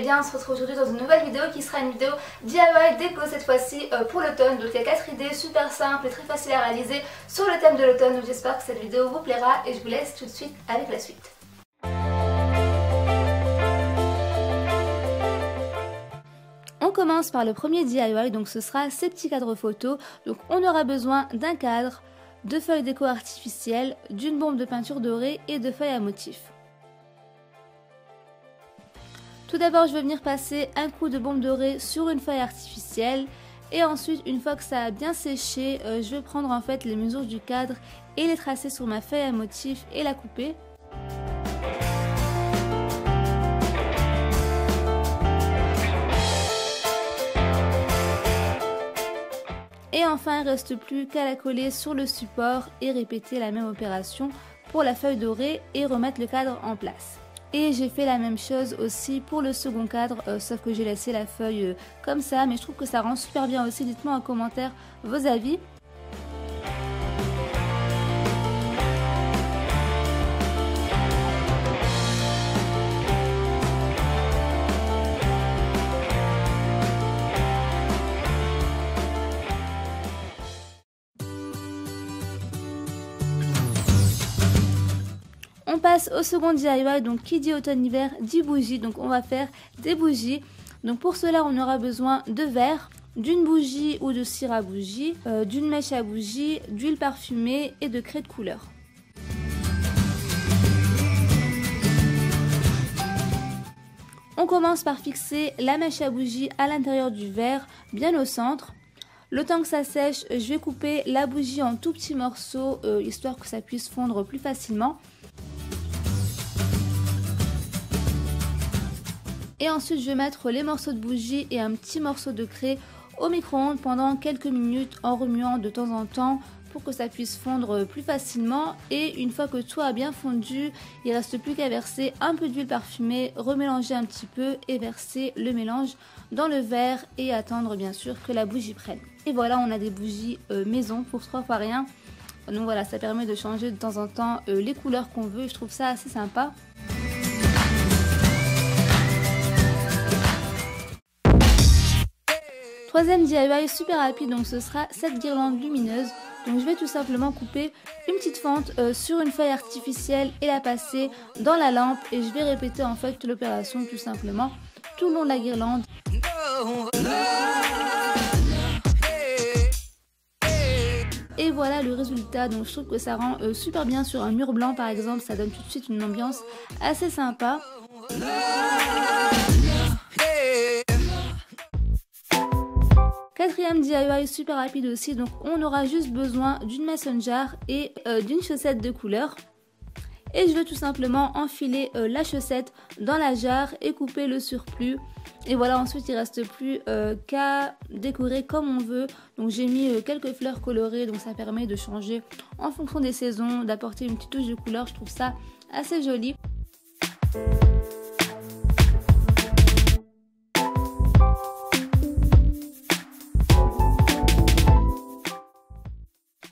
bien, on se retrouve aujourd'hui dans une nouvelle vidéo qui sera une vidéo DIY déco cette fois-ci pour l'automne. Donc il y a 4 idées super simples et très faciles à réaliser sur le thème de l'automne. Donc j'espère que cette vidéo vous plaira et je vous laisse tout de suite avec la suite. On commence par le premier DIY, donc ce sera ces petits cadres photos. Donc on aura besoin d'un cadre, de feuilles déco artificielles, d'une bombe de peinture dorée et de feuilles à motifs. Tout d'abord, je vais venir passer un coup de bombe dorée sur une feuille artificielle et ensuite, une fois que ça a bien séché, je vais prendre en fait les mesures du cadre et les tracer sur ma feuille à motifs et la couper. Et enfin, il ne reste plus qu'à la coller sur le support et répéter la même opération pour la feuille dorée et remettre le cadre en place. Et j'ai fait la même chose aussi pour le second cadre, sauf que j'ai laissé la feuille comme ça, mais je trouve que ça rend super bien aussi. Dites-moi en commentaire vos avis. On passe au second DIY, donc qui dit automne-hiver dit bougie, donc on va faire des bougies. Donc pour cela on aura besoin de verre, d'une bougie ou de cire à bougie, d'une mèche à bougie, d'huile parfumée et de craie de couleur. On commence par fixer la mèche à bougie à l'intérieur du verre, bien au centre. Le temps que ça sèche, je vais couper la bougie en tout petits morceaux, histoire que ça puisse fondre plus facilement. Et ensuite, je vais mettre les morceaux de bougie et un petit morceau de craie au micro-ondes pendant quelques minutes en remuant de temps en temps pour que ça puisse fondre plus facilement. Et une fois que tout a bien fondu, il ne reste plus qu'à verser un peu d'huile parfumée, remélanger un petit peu et verser le mélange dans le verre et attendre bien sûr que la bougie prenne. Et voilà, on a des bougies maison pour 3 fois rien. Donc voilà, ça permet de changer de temps en temps les couleurs qu'on veut. Je trouve ça assez sympa. Troisième DIY super rapide, donc ce sera cette guirlande lumineuse. Donc je vais tout simplement couper une petite fente sur une feuille artificielle et la passer dans la lampe. Et je vais répéter en fait l'opération tout simplement tout le long de la guirlande. Et voilà le résultat, donc je trouve que ça rend super bien sur un mur blanc par exemple, ça donne tout de suite une ambiance assez sympa. Quatrième DIY super rapide aussi, donc on aura juste besoin d'une mason jar et d'une chaussette de couleur. Et je vais tout simplement enfiler la chaussette dans la jarre et couper le surplus. Et voilà, ensuite il ne reste plus qu'à décorer comme on veut. Donc j'ai mis quelques fleurs colorées, donc ça permet de changer en fonction des saisons, d'apporter une petite touche de couleur, je trouve ça assez joli.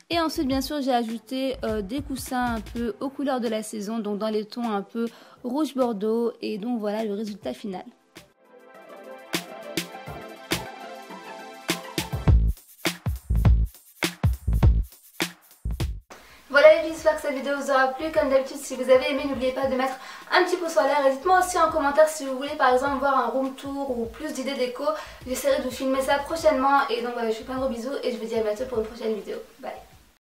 Et ensuite bien sûr j'ai ajouté des coussins un peu aux couleurs de la saison, donc dans les tons un peu rouge bordeaux, et donc voilà le résultat final. Voilà les filles, j'espère que cette vidéo vous aura plu. Comme d'habitude, si vous avez aimé, n'oubliez pas de mettre un petit pouce en l'air. Et dites-moi aussi en commentaire si vous voulez par exemple voir un room tour ou plus d'idées déco. J'essaierai de vous filmer ça prochainement. Et donc voilà, je vous fais plein de gros bisous et je vous dis à bientôt pour une prochaine vidéo. Bye.